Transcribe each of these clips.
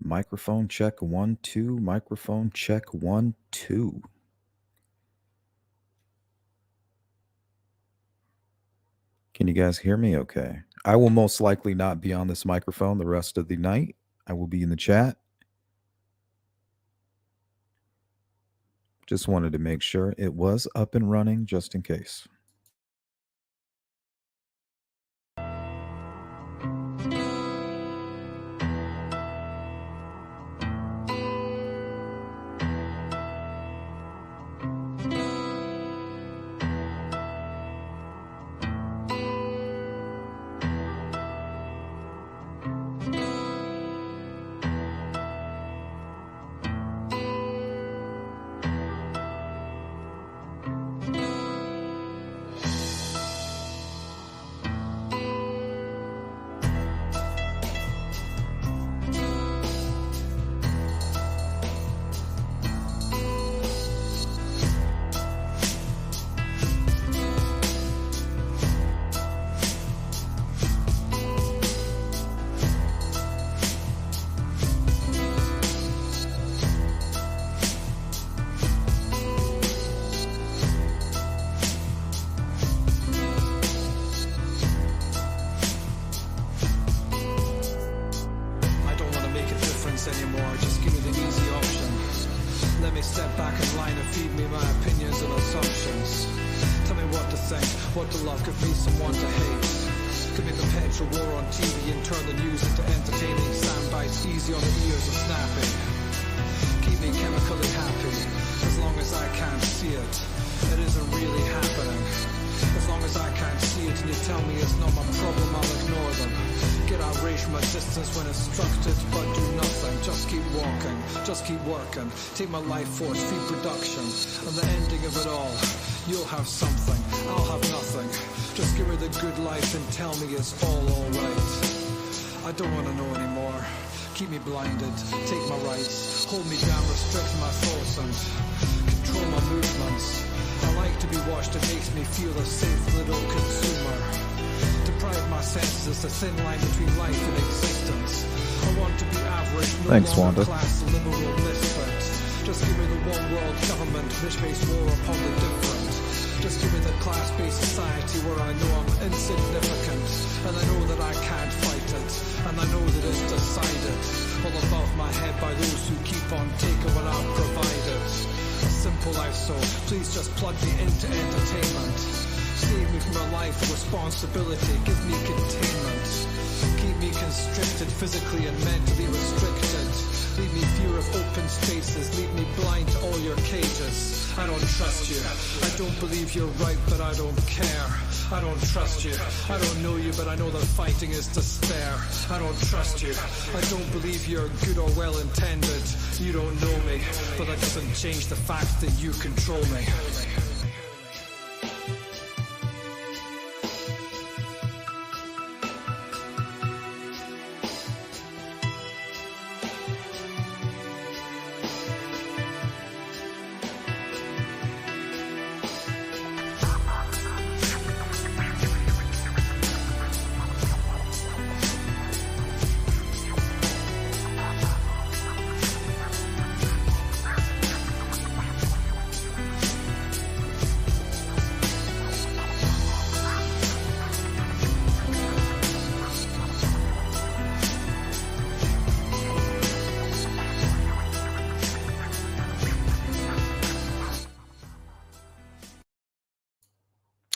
Microphone check 1 2. Microphone check 1 2. Can you guys hear me okay? I will most likely not be on this microphone the rest of the night. I will be in the chat. Just wanted to make sure it was up and running just in case. Take my life force, feed production, and the ending of it all. You'll have something, I'll have nothing. Just give me the good life and tell me it's all alright. I don't want to know anymore. Keep me blinded, take my rights, hold me down, restrict my thoughts and control my movements. I like to be watched, it makes me feel a safe little consumer. Deprive my senses, it's a thin line between life and existence. I want to be average, no Thanks, longer Wanda. class, liberal misfit. Just give me the one world government which makes war upon the different. Just give me the class-based society where I know I'm insignificant, and I know that I can't fight it, and I know that it's decided all above my head by those who keep on taking what I've provided. A simple life, so please just plug me into entertainment. Save me from a life of responsibility, give me containment. Keep me constricted physically and mentally restricted. Leave me fear of open spaces, leave me blind to all your cages. I don't trust you, I don't believe you're right, but I don't care. I don't trust you, I don't know you, but I know that fighting is despair. I don't trust you, I don't believe you're good or well intended. You don't know me, but that doesn't change the fact that you control me.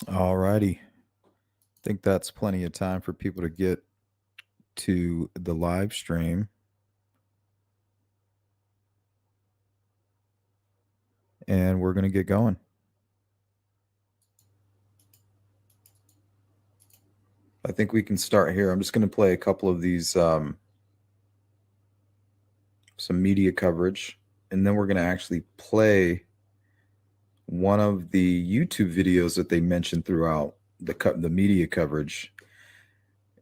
Alrighty. I think that's plenty of time for people to get to the live stream. And we're going to get going. I think we can start here. I'm just going to play a couple of these, some media coverage, and then we're going to actually play one of the YouTube videos that they mentioned throughout the media coverage.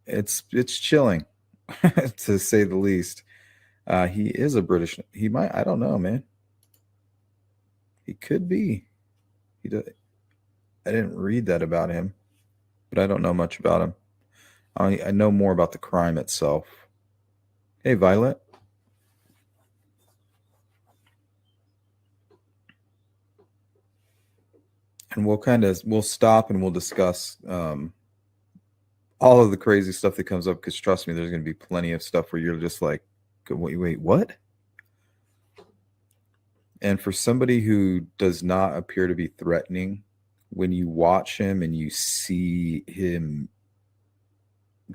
It's chilling, to say the least. He is a British. He might. I don't know, man. He could be. He does. I didn't read that about him, but I don't know much about him. I know more about the crime itself. Hey, Violet. and we'll stop and we'll discuss all of the crazy stuff that comes up, because trust me, there's going to be plenty of stuff where you're just like, wait, what? And for somebody who does not appear to be threatening, when you watch him and you see him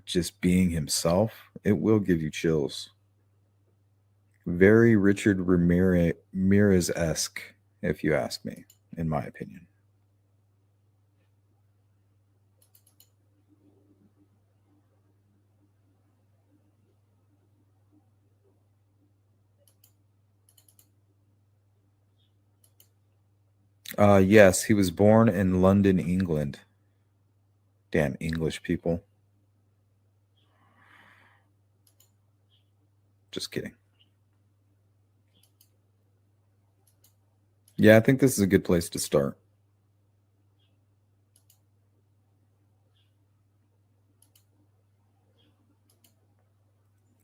just being himself, it will give you chills. Very Richard Ramirez-esque, if you ask me, in my opinion. Yes, he was born in London, England. Damn English people. Just kidding. Yeah, I think this is a good place to start.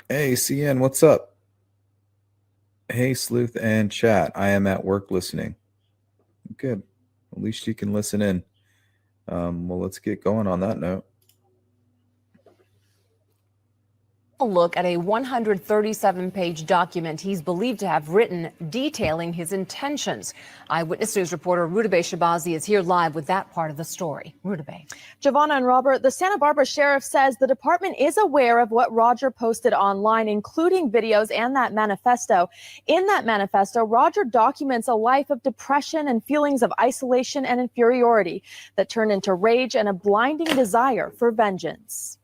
Hey, CN, what's up? Hey, Sleuth and chat. I am at work listening. Good. At least you can listen in. Well, let's get going on that note. A look at a 137-page document he's believed to have written detailing his intentions. Eyewitness News reporter Rudabeh Shabazi is here live with that part of the story. Rudabeh. Giovanna and Robert, the Santa Barbara sheriff says the department is aware of what Rodger posted online, including videos and that manifesto. In that manifesto, Rodger documents a life of depression and feelings of isolation and inferiority that turn into rage and a blinding desire for vengeance.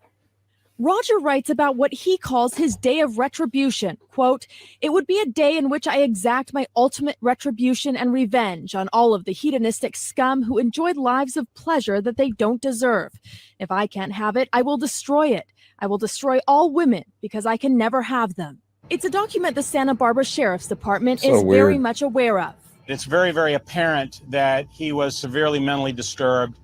Rodger writes about what he calls his day of retribution. Quote, "It would be a day in which I exact my ultimate retribution and revenge on all of the hedonistic scum who enjoyed lives of pleasure that they don't deserve. If I can't have it, I will destroy it. I will destroy all women because I can never have them." It's a document the Santa Barbara Sheriff's Department is very much aware of. It's very, very apparent that he was severely mentally disturbed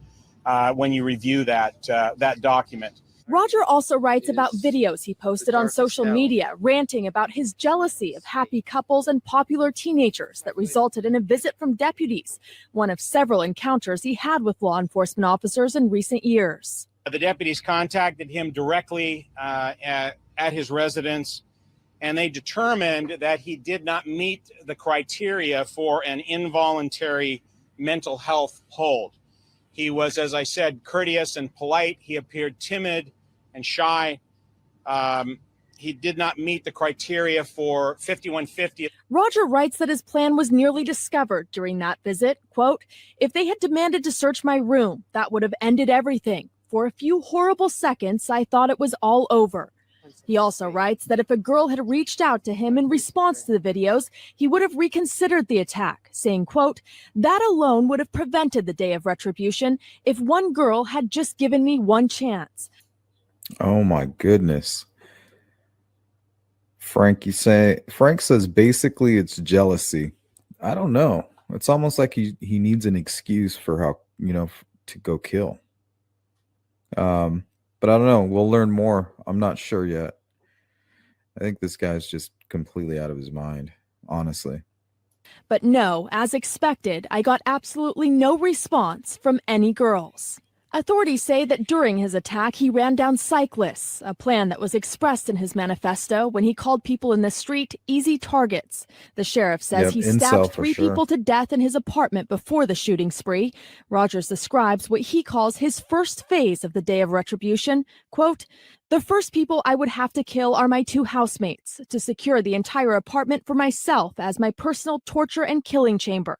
when you review that document. Rodger also writes about videos he posted on social media, ranting about his jealousy of happy couples and popular teenagers that resulted in a visit from deputies, one of several encounters he had with law enforcement officers in recent years. The deputies contacted him directly at his residence, and they determined that he did not meet the criteria for an involuntary mental health hold. He was, as I said, courteous and polite. He appeared timid and shy. He did not meet the criteria for 5150. Rodger writes that his plan was nearly discovered during that visit. Quote, "If they had demanded to search my room, that would have ended everything. For a few horrible seconds, I thought it was all over." He also writes that if a girl had reached out to him in response to the videos, he would have reconsidered the attack, saying, quote, "That alone would have prevented the day of retribution if one girl had just given me one chance." Oh my goodness. Frank says basically it's jealousy. I don't know. It's almost like he needs an excuse for how, to go kill. But I don't know. We'll learn more. I'm not sure yet. I think this guy's just completely out of his mind, honestly. But no, as expected, I got absolutely no response from any girls. Authorities say that during his attack, he ran down cyclists, a plan that was expressed in his manifesto when he called people in the street easy targets. The sheriff says he stabbed 3 people to death in his apartment before the shooting spree. Rodgers describes what he calls his first phase of the day of retribution. Quote, "The first people I would have to kill are my 2 housemates to secure the entire apartment for myself as my personal torture and killing chamber.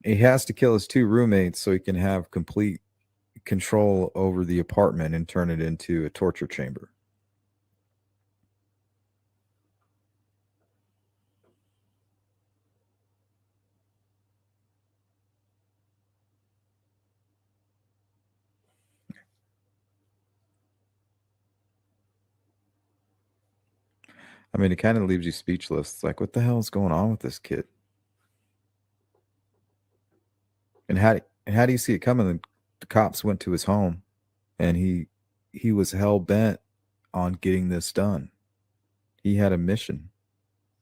He has to kill his 2 roommates so he can have complete control over the apartment and turn it into a torture chamber." I mean, it kind of leaves you speechless. It's like, what the hell is going on with this kid? And how do you see it coming? The cops went to his home, and he he was hell-bent on getting this done. He had a mission,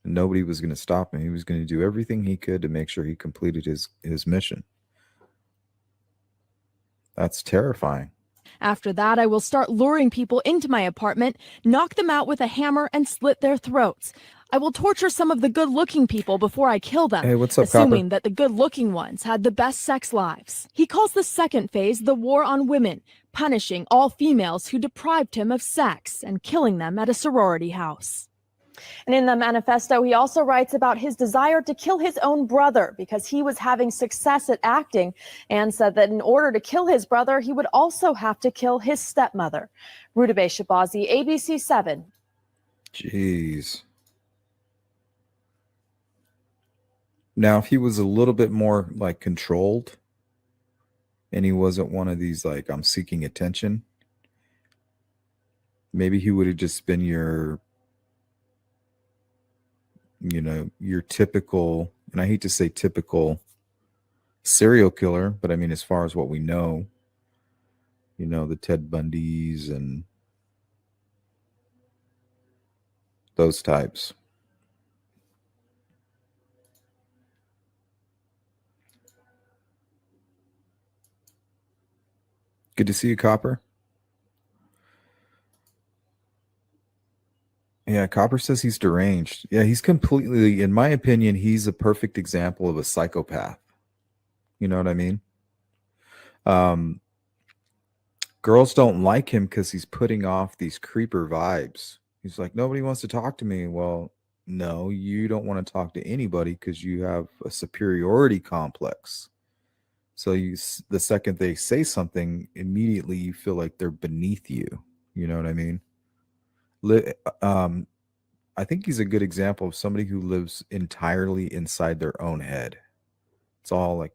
and nobody was going to stop him. He was going to do everything he could to make sure he completed his mission. That's terrifying. After that, I will start luring people into my apartment, knock them out with a hammer, and slit their throats. I will torture some of the good-looking people before I kill them, Hey, what's up, assuming Copper? that the good-looking ones had the best sex lives. He calls the second phase the war on women, punishing all females who deprived him of sex and killing them at a sorority house. And in the manifesto, he also writes about his desire to kill his own brother because he was having success at acting, and said that in order to kill his brother, he would also have to kill his stepmother. Rutabe Shabazi, ABC 7. Jeez. Now, if he was a little bit more like controlled and he wasn't one of these like, I'm seeking attention, maybe he would have just been your typical, and I hate to say typical serial killer, but I mean, as far as what we know, the Ted Bundys and those types. Good to see you, Copper. Yeah, Copper says he's deranged. Yeah, he's completely, in my opinion, he's a perfect example of a psychopath. You know what I mean? Girls don't like him because he's putting off these creeper vibes. He's like, nobody wants to talk to me. Well, no, you don't want to talk to anybody because you have a superiority complex. So the second they say something, immediately you feel like they're beneath you. You know what I mean? I think he's a good example of somebody who lives entirely inside their own head. It's all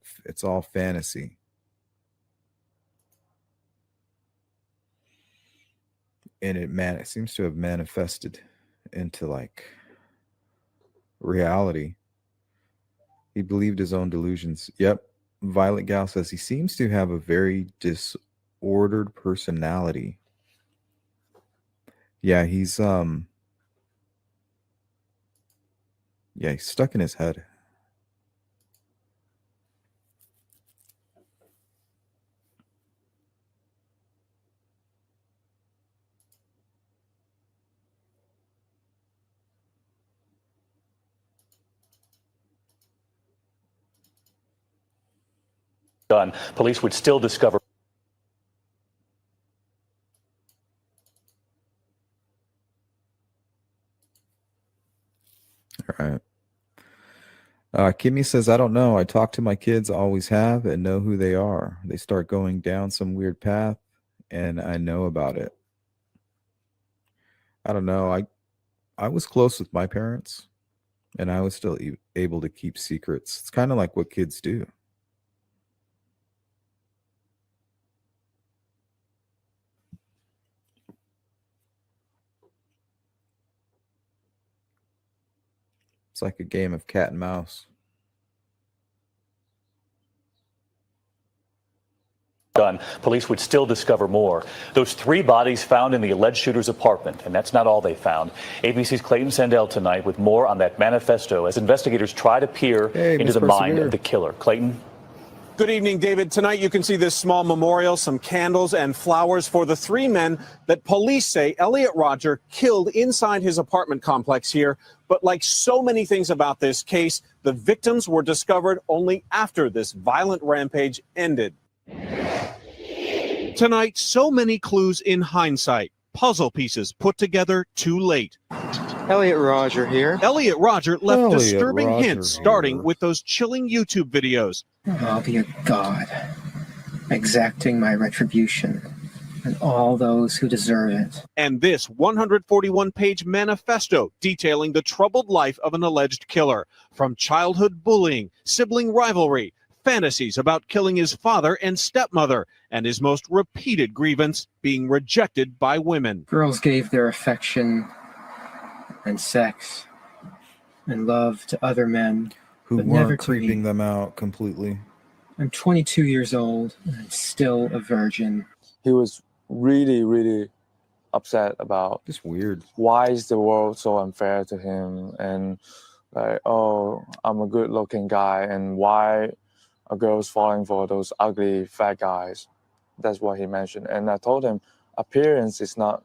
fantasy. And it seems to have manifested into like reality. He believed his own delusions. Yep. Violet Gal says he seems to have a very disordered personality. Yeah, he's stuck in his head. Done. Police would still discover. All right. Kimmy says, I don't know. I talk to my kids, always have, and know who they are. They start going down some weird path, and I know about it. I don't know. I was close with my parents, and I was still able to keep secrets. It's kind of like what kids do. It's like a game of cat and mouse. Done. Police would still discover more. Those 3 bodies found in the alleged shooter's apartment, and that's not all they found. ABC's Clayton Sandell tonight with more on that manifesto as investigators try to peer into the mind of the killer. Clayton? Good evening, David. Tonight you can see this small memorial, some candles and flowers for the 3 men that police say Elliot Rodger killed inside his apartment complex here. But like so many things about this case, the victims were discovered only after this violent rampage ended. Tonight, so many clues in hindsight, puzzle pieces put together too late. Elliot Rodger here. Elliot Rodger left disturbing hints, starting with those chilling YouTube videos. I'll be a god, exacting my retribution, and all those who deserve it. And this 141-page manifesto detailing the troubled life of an alleged killer, from childhood bullying, sibling rivalry, fantasies about killing his father and stepmother, and his most repeated grievance, being rejected by women. Girls gave their affection and sex and love to other men who but never weren't to me. creeping them out completely. I'm 22 years old and I'm still a virgin. He was really, really upset about Just weird. why is the world so unfair to him, and like, oh, I'm a good-looking guy, and why a girl's falling for those ugly fat guys. That's what he mentioned. And I told him, appearance is not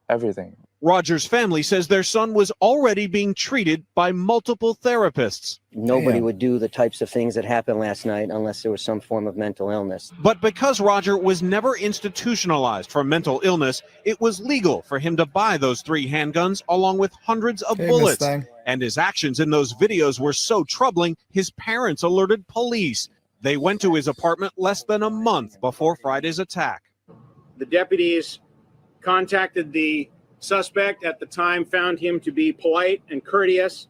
everything. Rodger's family says their son was already being treated by multiple therapists. Nobody Damn. would do the types of things that happened last night unless there was some form of mental illness. But because Rodger was never institutionalized for mental illness, it was legal for him to buy those 3 handguns along with hundreds of Hey, bullets. Mustang. And his actions in those videos were so troubling, his parents alerted police. They went to his apartment less than a month before Friday's attack. The deputies contacted the suspect at the time, found him to be polite and courteous.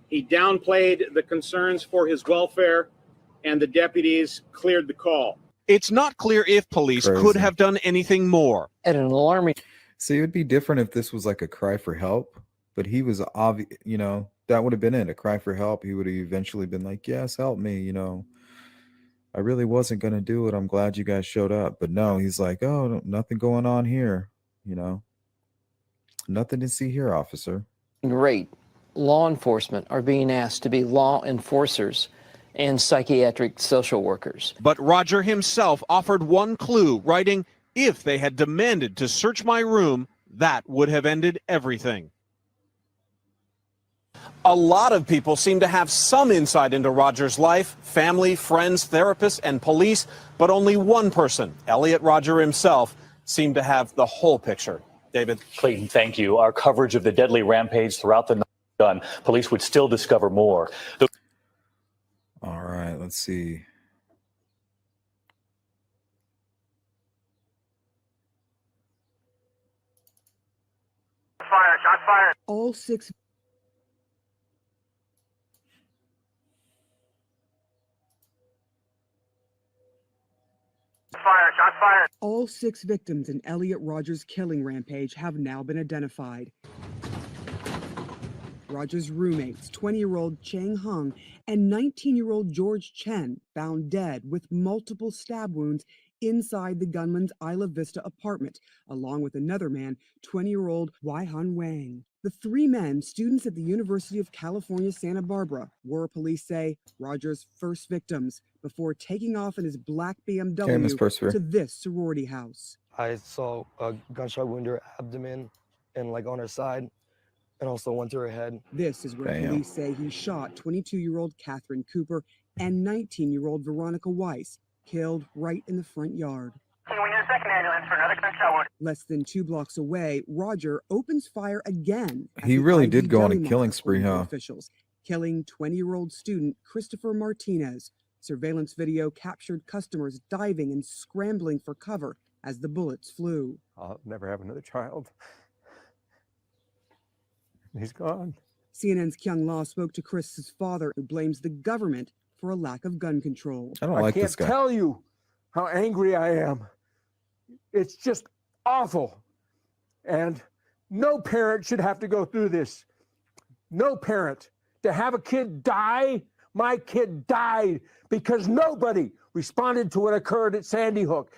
He downplayed the concerns for his welfare, and the deputies cleared the call. It's not clear if police Crazy. could have done anything more. At an alarming See, it would be different if this was like a cry for help, but he was obvious, you know, that would have been it, a cry for help. He would have eventually been like, yes, help me, you know. I really wasn't going to do it. I'm glad you guys showed up. But no, he's like, oh, nothing going on here, you know. Nothing to see here, officer. Rate, law enforcement are being asked to be law enforcers and psychiatric social workers. But Rodger himself offered one clue, writing, if they had demanded to search my room, that would have ended everything. A lot of people seem to have some insight into Rodger's life, family, friends, therapists, and police, but only one person, Elliot Rodger himself, seemed to have the whole picture. David. Clayton, thank you. Our coverage of the deadly rampage throughout the night done. Police would still discover more. All right, let's see. Fire, shots fired. All 6 Fire, shots fired. All 6 victims in Elliot Rodger's killing rampage have now been identified. Rodger's roommates, 20-year-old Chang Hung and 19-year-old George Chen, found dead with multiple stab wounds inside the gunman's Isla Vista apartment, along with another man, 20-year-old Waihan Wang. The 3 men, students at the University of California, Santa Barbara, were, police say, Rodger's first victims before taking off in his black BMW to this sorority house. I saw a gunshot wound to her abdomen and like on her side, and also one to her head. This is where police say he shot 22-year-old Catherine Cooper and 19-year-old Veronica Weiss, killed right in the front yard. We need a second ambulance for another gunshot wound. Less than 2 blocks away, Rodger opens fire again. He really did go on a Deli killing Mart, spree, huh? Officials, killing 20-year-old student Christopher Martinez. Surveillance video captured customers diving and scrambling for cover as the bullets flew. I'll never have another child. He's gone. CNN's Kyung La spoke to Chris's father, who blames the government for a lack of gun control. I don't like this guy. I can't tell you how angry I am. It's just awful. And no parent should have to go through this. No parent. To have a kid die, my kid died because nobody responded to what occurred at Sandy Hook.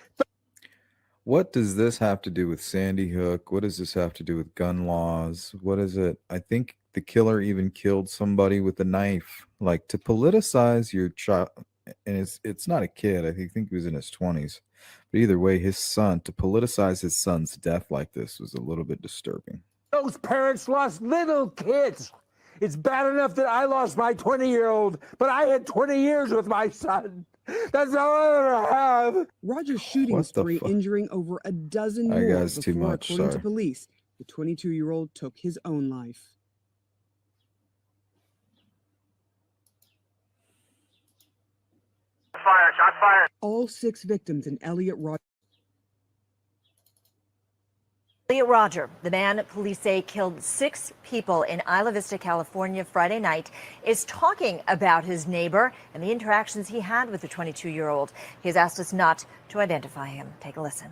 What does this have to do with Sandy Hook? What does this have to do with gun laws? What is it? I think the killer even killed somebody with a knife. Like, to politicize your child, and it's not a kid. I think he was in his 20s. But either way, his son, to politicize his son's death like this was a little bit disturbing. Those parents lost little kids. It's bad enough that I lost my 20-year-old, but I had 20 years with my son. That's all I ever have. Rodger's shooting spree injuring over a dozen more Guys, too before, much. according to Sorry. police, the 22-year-old took his own life. Fire, shots fired. All 6 victims in Elliot Rodger. Elliot Rodger, the man police say killed 6 people in Isla Vista, California Friday night, is talking about his neighbor and the interactions he had with the 22-year-old. He has asked us not to identify him. Take a listen.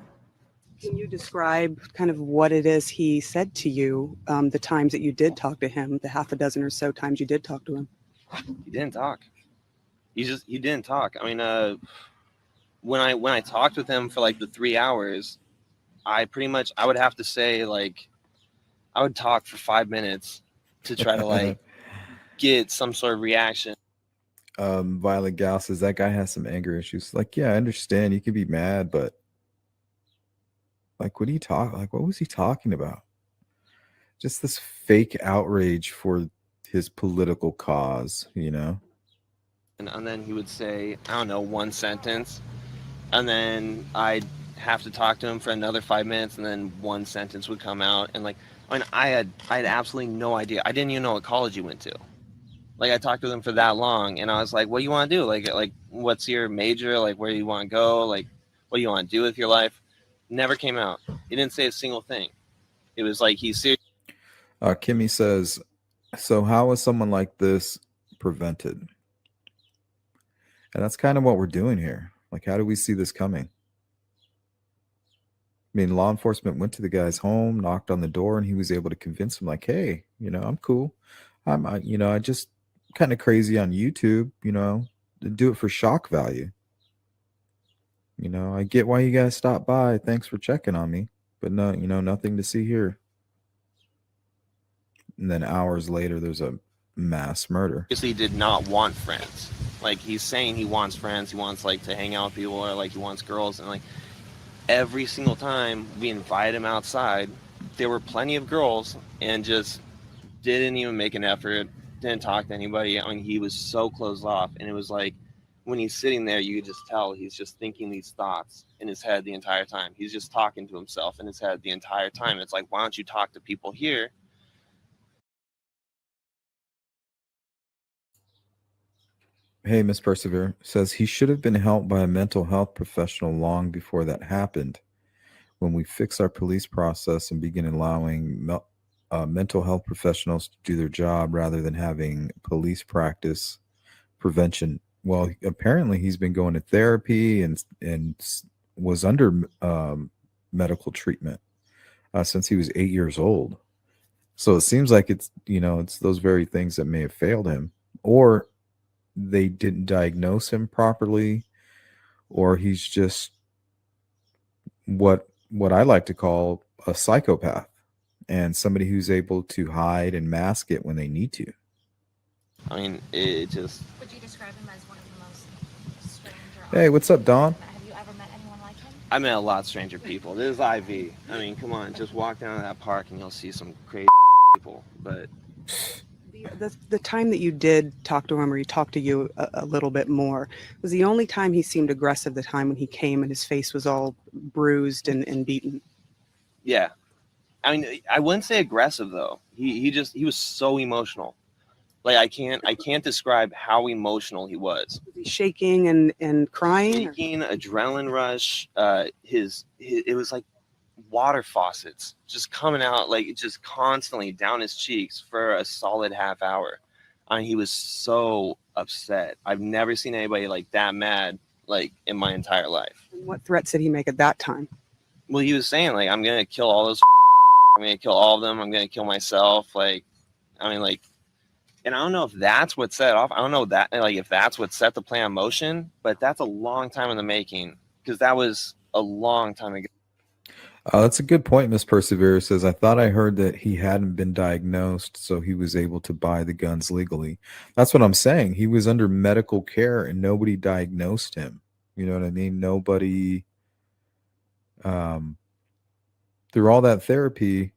Can you describe kind of what it is he said to you the times that you did talk to him, the half a dozen or so times you did talk to him? He didn't talk. He didn't talk. I mean, when I talked with him for like the 3 hours, I would have to say, like, I would talk for 5 minutes to try to like get some sort of reaction. Violet Gal says that guy has some anger issues. Like, yeah, I understand you can be mad, but like, what was he talking about? Just this fake outrage for his political cause, you know? And then he would say, I don't know, one sentence, and then I'd have to talk to him for another 5 minutes, and then one sentence would come out. And like, I mean, I had absolutely no idea. I didn't even know what college he went to. Like, I talked with him for that long, and I was like, what do you want to do? Like what's your major? Like, where do you want to go? Like, what do you want to do with your life? Never came out. He didn't say a single thing. It was like he's serious. Kimmy says, so how is someone like this prevented? And that's kind of what we're doing here. Like, how do we see this coming? I mean, law enforcement went to the guy's home, knocked on the door, and he was able to convince him, like, hey, you know, I'm cool. I just kind of crazy on YouTube, you know, do it for shock value. You know, I get why you guys stopped by. Thanks for checking on me. But no, you know, nothing to see here. And then hours later, there's a mass murder. Obviously did not want friends. Like, he's saying he wants friends. He wants, like, to hang out with people, or, like, he wants girls. And, like, every single time we invited him outside, there were plenty of girls, and just didn't even make an effort, didn't talk to anybody. I mean, he was so closed off. And it was like, when he's sitting there, you could just tell he's just thinking these thoughts in his head the entire time. He's just talking to himself in his head the entire time. It's like, why don't you talk to people here? Hey, Miss Persevere says he should have been helped by a mental health professional long before that happened. When we fix our police process and begin allowing mental health professionals to do their job rather than having police practice prevention. Well, apparently he's been going to therapy and was under medical treatment since he was 8 years old. So it seems like it's those very things that may have failed him, or they didn't diagnose him properly, or he's just what I like to call a psychopath, and somebody who's able to hide and mask it when they need to. I mean, it just... Would you describe him as one of the most strange Hey, what's up, Don? Have you ever met anyone like him? I met a lot stranger people. This is IV. I mean, come on, just walk down to that park and you'll see some crazy people. But The time that you did talk to him, or he talked to you a little bit more, was the only time he seemed aggressive. The time when he came and his face was all bruised and beaten. yeah, I mean, I wouldn't say aggressive though. He was so emotional. Like, I can't describe how emotional he was. Was he shaking and crying? Shaking, adrenaline rush. It was like water faucets just coming out, like, just constantly down his cheeks for a solid half hour. I mean, he was so upset. I've never seen anybody like that mad, like, in my entire life. And what threats did he make at that time? Well, he was saying, like, I'm gonna kill all those. I'm gonna kill all of them. I'm gonna kill myself. Like, I mean, like, and I don't know if that's what set off. I don't know that, like, if that's what set the plan in motion, but that's a long time in the making, because that was a long time ago. That's a good point. Miss Persevere says, I thought I heard that he hadn't been diagnosed, so he was able to buy the guns legally. That's what I'm saying. He was under medical care and nobody diagnosed him. You know what I mean? Nobody, through all that therapy,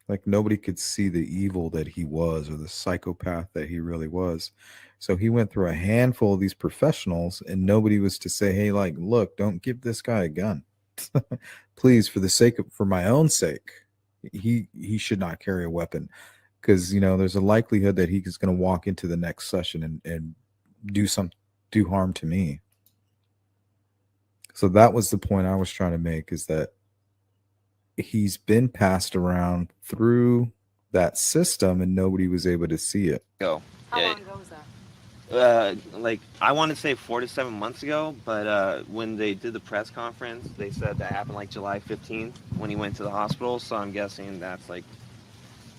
like, nobody could see the evil that he was, or the psychopath that he really was. So he went through a handful of these professionals and nobody was to say, hey, like, look, don't give this guy a gun. Please, for my own sake, he should not carry a weapon, because there's a likelihood that he's going to walk into the next session and do harm to me. So that was the point I was trying to make, is that he's been passed around through that system and nobody was able to see it. How long ago was that? Like, I want to say 4 to 7 months ago, but when they did the press conference, they said that happened like July 15th when he went to the hospital. So I'm guessing that's like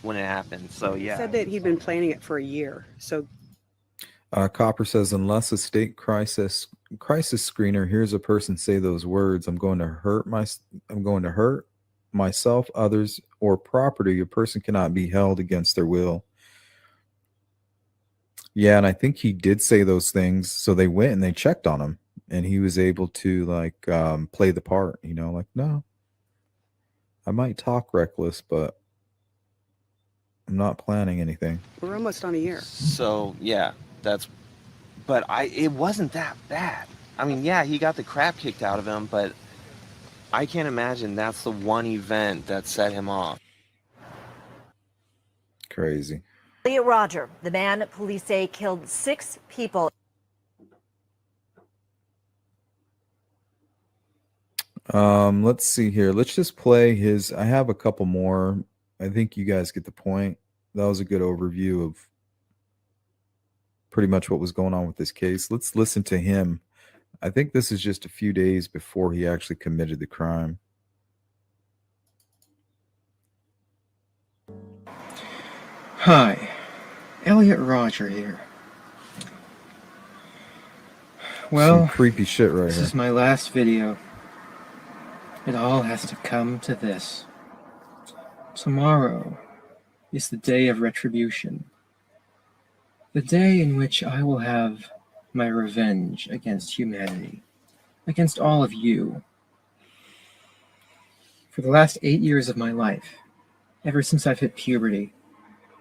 when it happened. So yeah. He said that he'd been planning it for a year. So Copper says, unless a state crisis crisis screener hears a person say those words, I'm going to hurt myself, others, or property, a person cannot be held against their will. Yeah, and I think he did say those things, so they went and they checked on him, and he was able to play the part, like, no, I might talk reckless, but I'm not planning anything. We're almost on a year. So yeah, but it wasn't that bad. I mean, yeah, he got the crap kicked out of him, but I can't imagine that's the one event that set him off. Crazy. Elliot Rodger, the man police say killed 6 people. Let's see here. Let's just play his. I have a couple more. I think you guys get the point. That was a good overview of pretty much what was going on with this case. Let's listen to him. I think this is just a few days before he actually committed the crime. Hi, Elliot Rodger here. Well, some creepy shit right this here. is my last video. It all has to come to this. Tomorrow is the day of retribution. The day in which I will have my revenge against humanity, against all of you. For the last 8 years of my life, ever since I've hit puberty,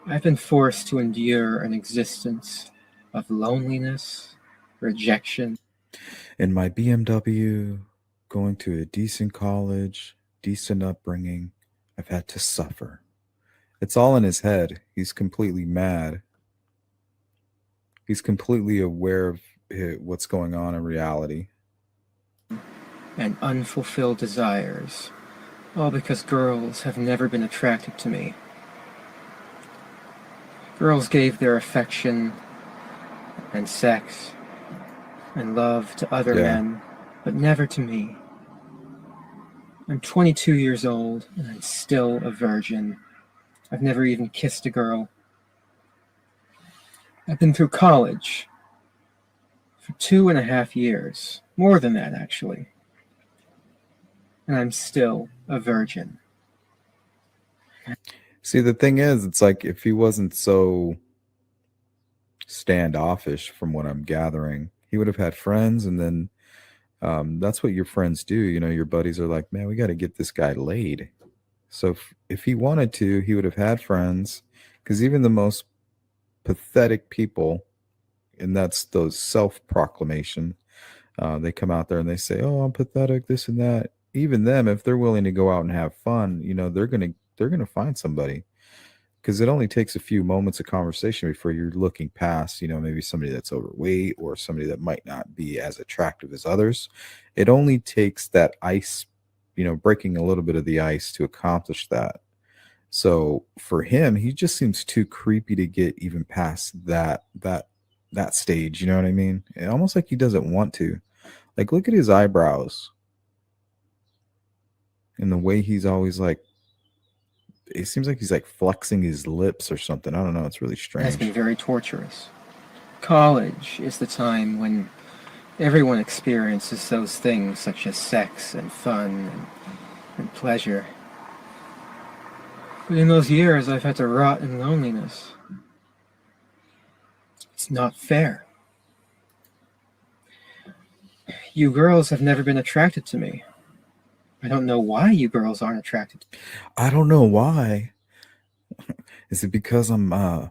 I've been forced to endure an existence of loneliness, rejection. In my BMW, going to a decent college, decent upbringing, I've had to suffer. It's all in his head. He's completely mad. He's completely aware of what's going on in reality. And unfulfilled desires, all because girls have never been attracted to me. Girls gave their affection and sex and love to other men, but never to me. I'm 22 years old and I'm still a virgin. I've never even kissed a girl. I've been through college for 2.5 years, more than that actually, and I'm still a virgin. See, the thing is, it's like if he wasn't so standoffish, from what I'm gathering, he would have had friends, and then that's what your friends do. Your buddies are like, man, we got to get this guy laid. So if he wanted to, he would have had friends, because even the most pathetic people, and that's those self-proclamation, they come out there and they say, oh, I'm pathetic, this and that. Even them, if they're willing to go out and have fun, they're gonna find somebody, because it only takes a few moments of conversation before you're looking past, maybe somebody that's overweight or somebody that might not be as attractive as others. It only takes that ice, breaking a little bit of the ice to accomplish that. So for him, he just seems too creepy to get even past that stage. You know what I mean? Almost like he doesn't want to. Like, look at his eyebrows and the way he's always like, it seems like he's like flexing his lips or something. I don't know. It's really strange. Has been very torturous. College is the time when everyone experiences those things such as sex and fun and pleasure. But in those years, I've had to rot in loneliness. It's not fair. You girls have never been attracted to me. I don't know why you girls aren't attracted to me. I don't know why. Is it because I'm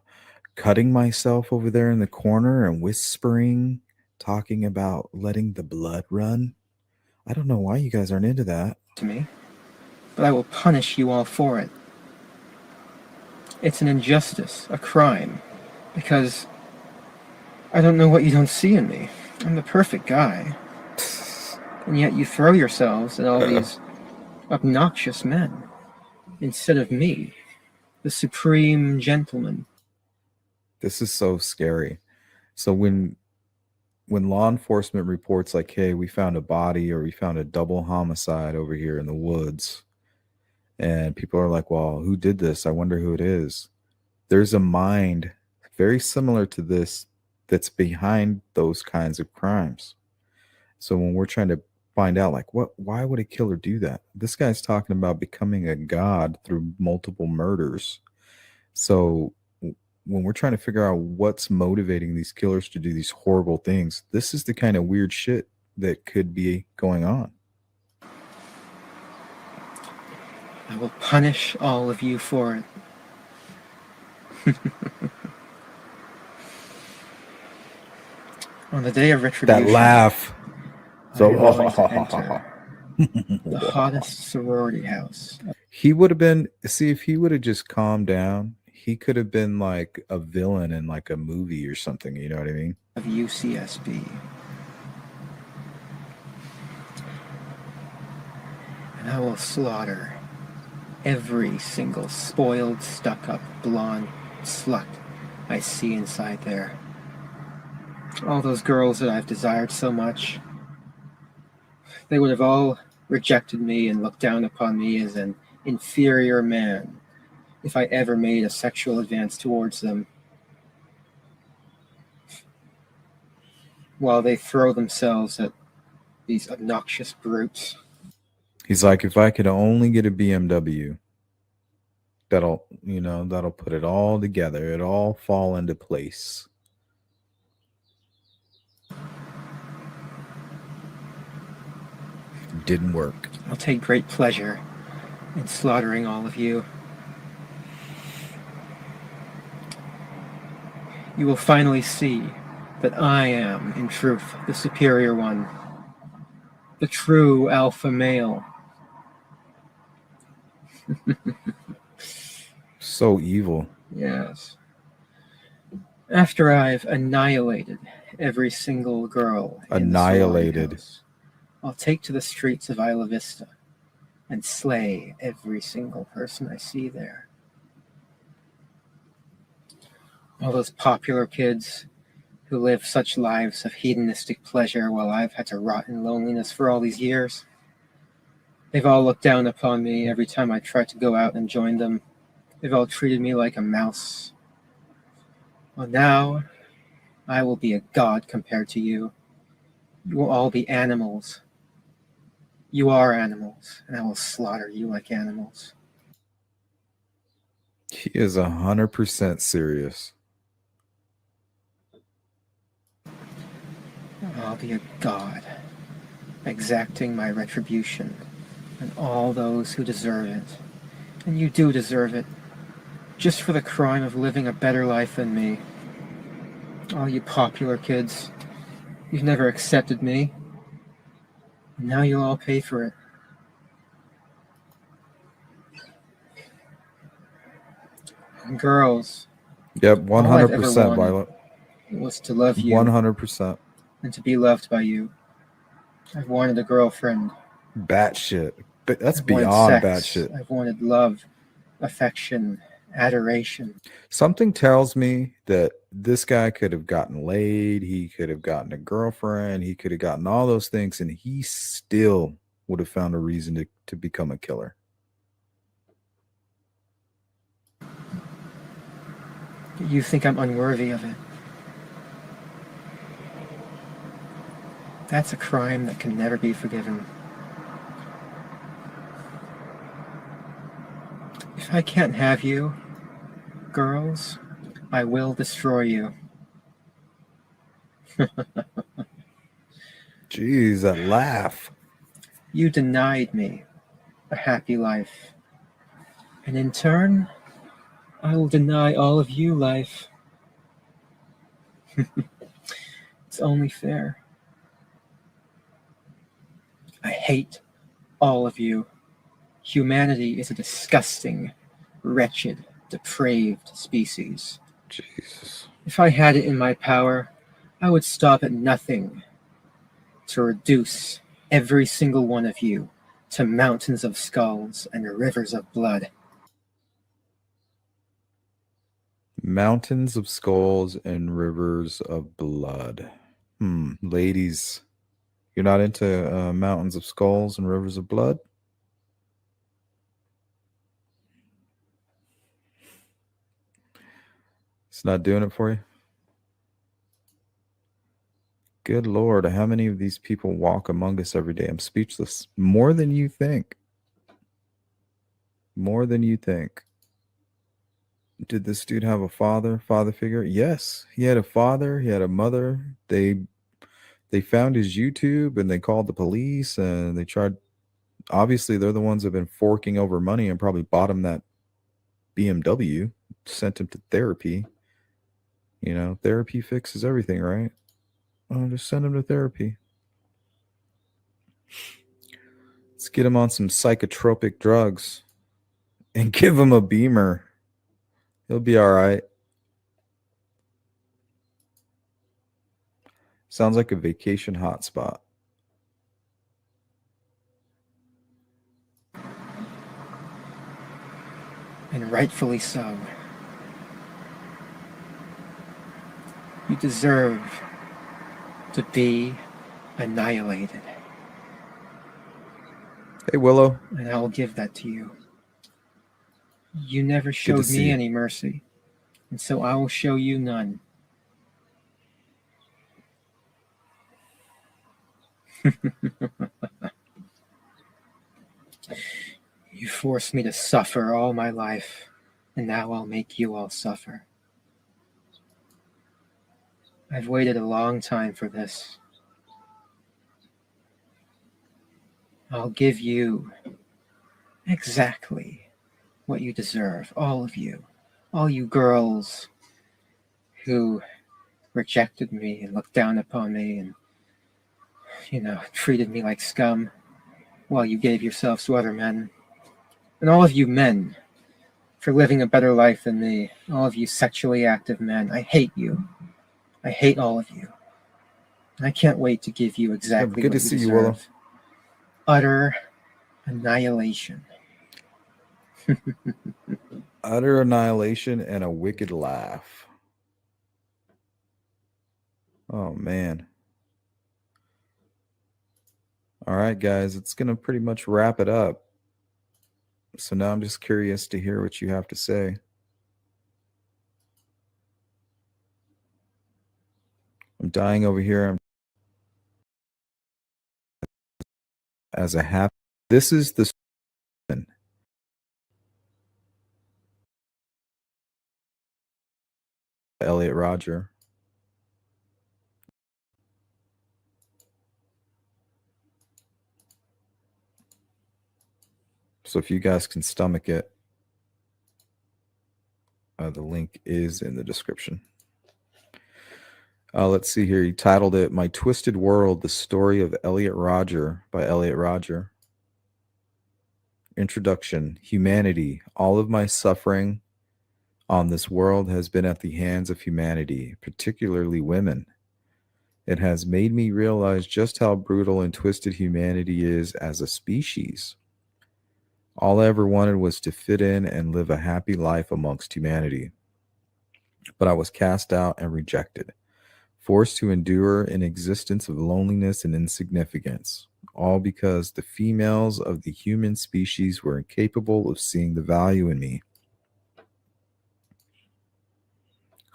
cutting myself over there in the corner and whispering, talking about letting the blood run? I don't know why you guys aren't into that. To me, but I will punish you all for it. It's an injustice, a crime, because I don't know what you don't see in me. I'm the perfect guy. And yet you throw yourselves at all these obnoxious men instead of me, the supreme gentleman. This is so scary. So when law enforcement reports like, hey, we found a body or we found a double homicide over here in the woods, and people are like, well, who did this? I wonder who it is. There's a mind very similar to this that's behind those kinds of crimes. So when we're trying to find out, like, why would a killer do that? This guy's talking about becoming a god through multiple murders. So when we're trying to figure out what's motivating these killers to do these horrible things, this is the kind of weird shit that could be going on. I will punish all of you for it. On the day of retribution, That laugh. I am going to enter the hottest sorority house. He would have been, see, if he would have just calmed down, he could have been like a villain in like a movie or something, you know what I mean? Of UCSB. And I will slaughter every single spoiled, stuck-up, blonde slut I see inside there. All those girls that I've desired so much, they would have all rejected me and looked down upon me as an inferior man if I ever made a sexual advance towards them. While they throw themselves at these obnoxious brutes. He's like, if I could only get a BMW, that'll put it all together. It all fall into place. Didn't work. I'll take great pleasure in slaughtering all of you. You will finally see that I am, in truth, the superior one, the true alpha male. So evil. Yes. After I've annihilated every single girl Annihilated. I'll take to the streets of Isla Vista and slay every single person I see there. All those popular kids who live such lives of hedonistic pleasure while I've had to rot in loneliness for all these years. They've all looked down upon me every time I tried to go out and join them. They've all treated me like a mouse. Well, now I will be a god compared to you. You will all be animals. You are animals, and I will slaughter you like animals. He is 100% serious. I'll be a god, exacting my retribution on all those who deserve it. And you do deserve it, just for the crime of living a better life than me. All you popular kids, you've never accepted me. And now you'll all pay for it. And girls. Yep, 100%, Violet. Was to love you. 100%. And to be loved by you. I've wanted a girlfriend. Batshit. But that's I've wanted beyond sex. batshit. I've wanted love, affection, adoration. Something tells me that this guy could have gotten laid. He could have gotten a girlfriend. He could have gotten all those things, and he still would have found a reason to become a killer. You think I'm unworthy of it. That's a crime that can never be forgiven. If I can't have you, girls, I will destroy you. Jeez, that laugh. You denied me a happy life. And in turn, I will deny all of you life. It's only fair. I hate all of you. Humanity is a disgusting, wretched, depraved species. Jesus. If I had it in my power, I would stop at nothing to reduce every single one of you to mountains of skulls and rivers of blood. Mountains of skulls and rivers of blood. Ladies, you're not into mountains of skulls and rivers of blood? It's not doing it for you? Good Lord, how many of these people walk among us every day? I'm speechless. More than you think. More than you think. Did this dude have a father figure? Yes, he had a father, he had a mother. They found his YouTube and they called the police and they tried. Obviously, they're the ones that have been forking over money and probably bought him that BMW, sent him to therapy. You know, therapy fixes everything, right? Oh, just send him to therapy. Let's get him on some psychotropic drugs and give him a Beamer. He'll be all right. Sounds like a vacation hotspot. And rightfully so. You deserve to be annihilated. Hey, Willow. And I will give that to you. You never to showed see me you. any mercy, and so I will show you none. You forced me to suffer all my life, and now I'll make you all suffer. I've waited a long time for this. I'll give you exactly what you deserve, all of you. All you girls who rejected me and looked down upon me and, treated me like scum while you gave yourselves to other men. And all of you men for living a better life than me. All of you sexually active men. I hate you. I hate all of you. And I can't wait to give you exactly Good what to you see deserve. you, Willow. Utter annihilation. Utter annihilation and a wicked laugh. Oh, man. All right, guys, it's going to pretty much wrap it up. So now I'm just curious to hear what you have to say. I'm dying over here. I'm as a happy. This is the Elliot Rodger. So if you guys can stomach it, the link is in the description. Let's see here. He titled it My Twisted World, The Story of Elliot Rodger by Elliot Rodger. Introduction. Humanity. All of my suffering on this world has been at the hands of humanity, particularly women. It has made me realize just how brutal and twisted humanity is as a species. All I ever wanted was to fit in and live a happy life amongst humanity. But I was cast out and rejected, forced to endure an existence of loneliness and insignificance, all because the females of the human species were incapable of seeing the value in me.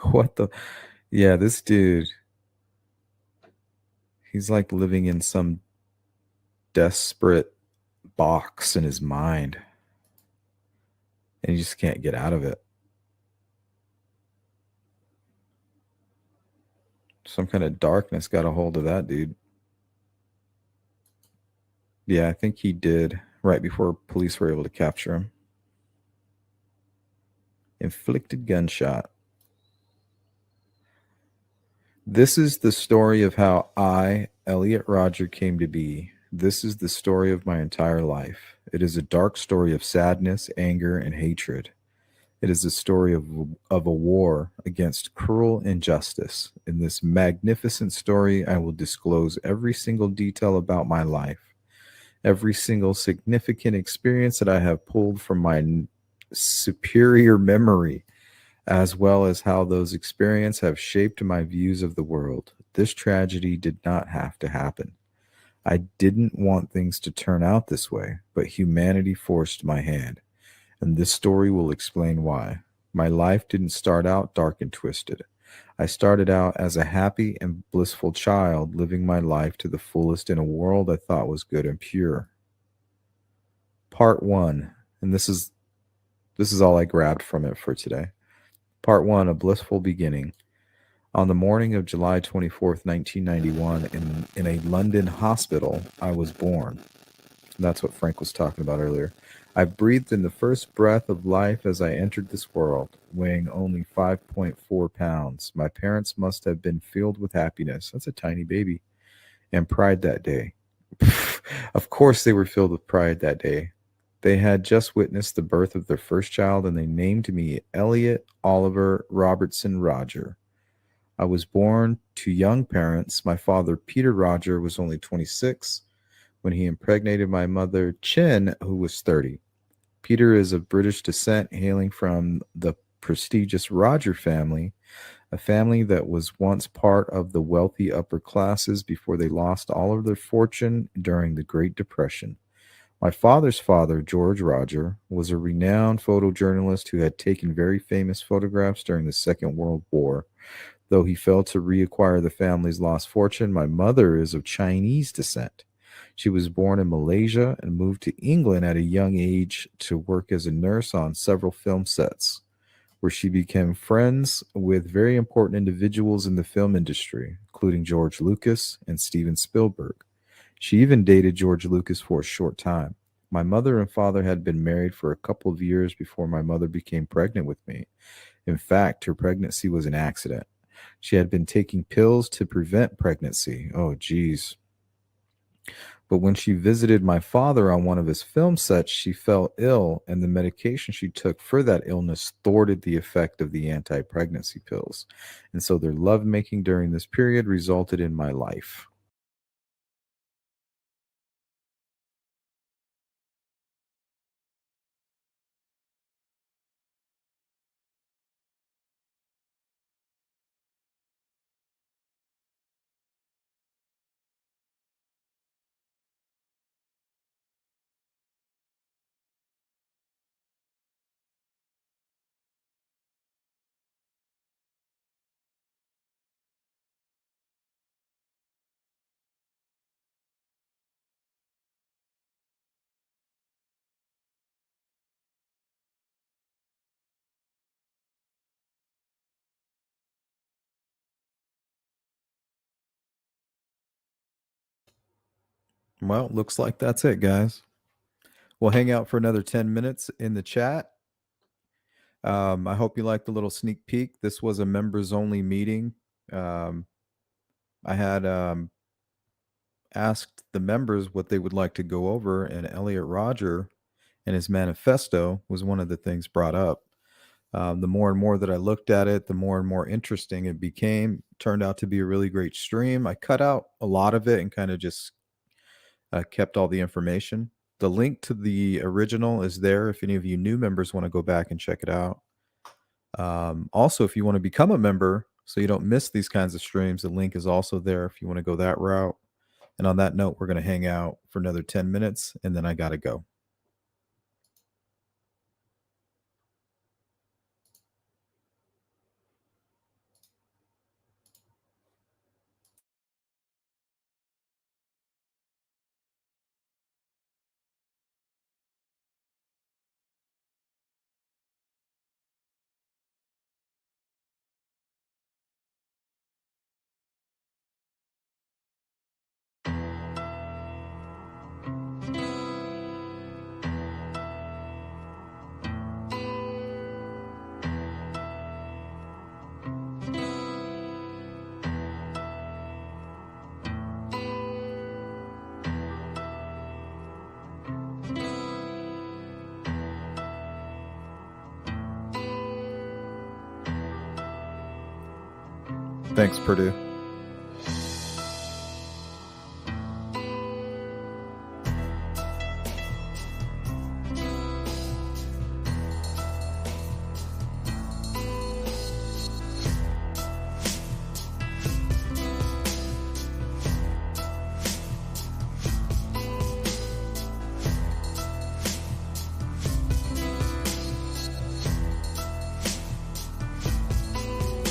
What the? Yeah, this dude, he's like living in some desperate box in his mind, and he just can't get out of it. Some kind of darkness got a hold of that dude. Yeah, I think he did right before police were able to capture him. Inflicted gunshot. This is the story of how I, Elliot Rodger, came to be. This is the story of my entire life. It is a dark story of sadness, anger, and hatred. It is a story of a war against cruel injustice. In this magnificent story, I will disclose every single detail about my life, every single significant experience that I have pulled from my superior memory, as well as how those experiences have shaped my views of the world. This tragedy did not have to happen. I didn't want things to turn out this way, but humanity forced my hand. And this story will explain why. My life didn't start out dark and twisted. I started out as a happy and blissful child, living my life to the fullest in a world I thought was good and pure. Part 1, and this is all I grabbed from it for today. Part 1, a blissful beginning. On the morning of July 24th, 1991, in a London hospital, I was born. That's what Frank was talking about earlier. I breathed in the first breath of life as I entered this world, weighing only 5.4 pounds. My parents must have been filled with happiness. That's a tiny baby. And pride that day. Of course they were filled with pride that day. They had just witnessed the birth of their first child, and they named me Elliot Oliver Robertson Rodger. I was born to young parents. My father, Peter Rodger, was only 26 when he impregnated my mother, Chin, who was 30. Peter is of British descent, hailing from the prestigious Rodger family, a family that was once part of the wealthy upper classes before they lost all of their fortune during the Great Depression. My father's father, George Rodger, was a renowned photojournalist who had taken very famous photographs during the Second World War. Though he failed to reacquire the family's lost fortune, my mother is of Chinese descent. She was born in Malaysia and moved to England at a young age to work as a nurse on several film sets, where she became friends with very important individuals in the film industry, including George Lucas and Steven Spielberg. She even dated George Lucas for a short time. My mother and father had been married for a couple of years before my mother became pregnant with me. In fact, her pregnancy was an accident. She had been taking pills to prevent pregnancy. Oh, geez. But when she visited my father on one of his film sets, she fell ill, and the medication she took for that illness thwarted the effect of the anti-pregnancy pills. And so their lovemaking during this period resulted in my life. Well, looks like that's it, guys. We'll hang out for another 10 minutes in the chat. I hope you liked the little sneak peek. This was a members only meeting. I had asked the members what they would like to go over, and Elliot Rodger and his manifesto was one of the things brought up. The more and more that I looked at it, the more and more interesting it became. Turned out to be a really great stream. I cut out a lot of it and kind of just kept all the information. The link to the original is there if any of you new members want to go back and check it out. Also, if you want to become a member so you don't miss these kinds of streams, the link is also there if you want to go that route. And on that note, we're going to hang out for another 10 minutes, and then I got to go. Thanks, Purdue.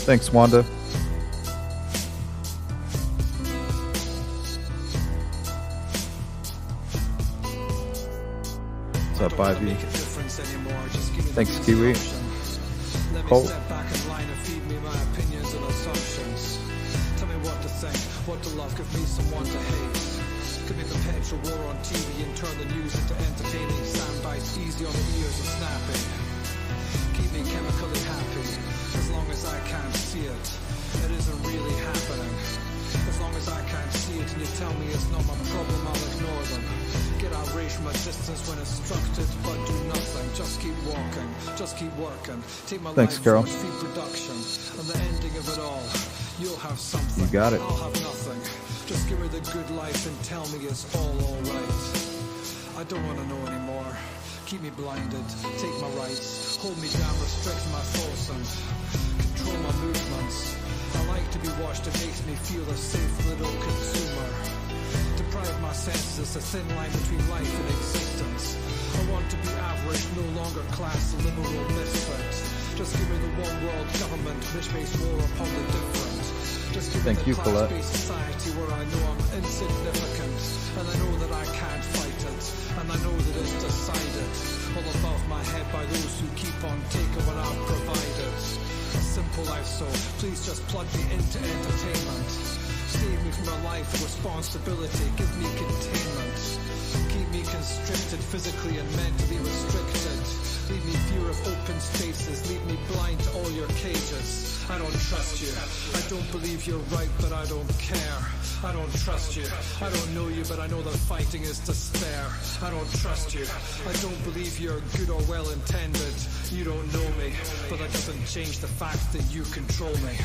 Thanks, Wanda. What's up, Ivy? Thanks, Kiwi. Colt. Step back in line and feed me my opinions and assumptions. Tell me what to think, what to love, give me someone to hate. Give me perpetual war on TV and turn the news into entertaining sound bites, easy on the ears and snappy. Keep me chemically happy, as long as I can't see it. It isn't really happening. As long as I can't see it and you tell me it's not my problem, I'll ignore them. Get outraged from a distance when instructed, but do nothing. Just keep walking, just keep working. Take my Thanks, life Carol. from feed production, and the ending of it all. You'll have something. You got it. I'll have nothing. Just give me the good life and tell me it's all right. I don't want to know anymore. Keep me blinded, take my rights, hold me down, restrict my thoughts and control my movements. I like to be watched, it makes me feel a safe little consumer. Deprive my senses, it's a thin line between life and existence. I want to be average, no longer class liberal misfit. Just give me the one world government, which-based war or public different. Just give Thank me you, the Colette. class-based society where I know I'm insignificant, and I know that I can't fight it, and I know that it's decided, all above my head by those who keep on taking what I've provided. A simple life, so please just plug me into entertainment. Save me from a life of responsibility, give me containment. Keep me constricted physically and mentally restricted. Leave me fear of open spaces, leave me blind to all your cages. I don't trust you, I don't believe you're right, but I don't care. I don't trust you, I don't know you, but I know that fighting is despair. I don't trust you, I don't believe you're good or well intended. You don't know me, but that doesn't change the fact that you control me.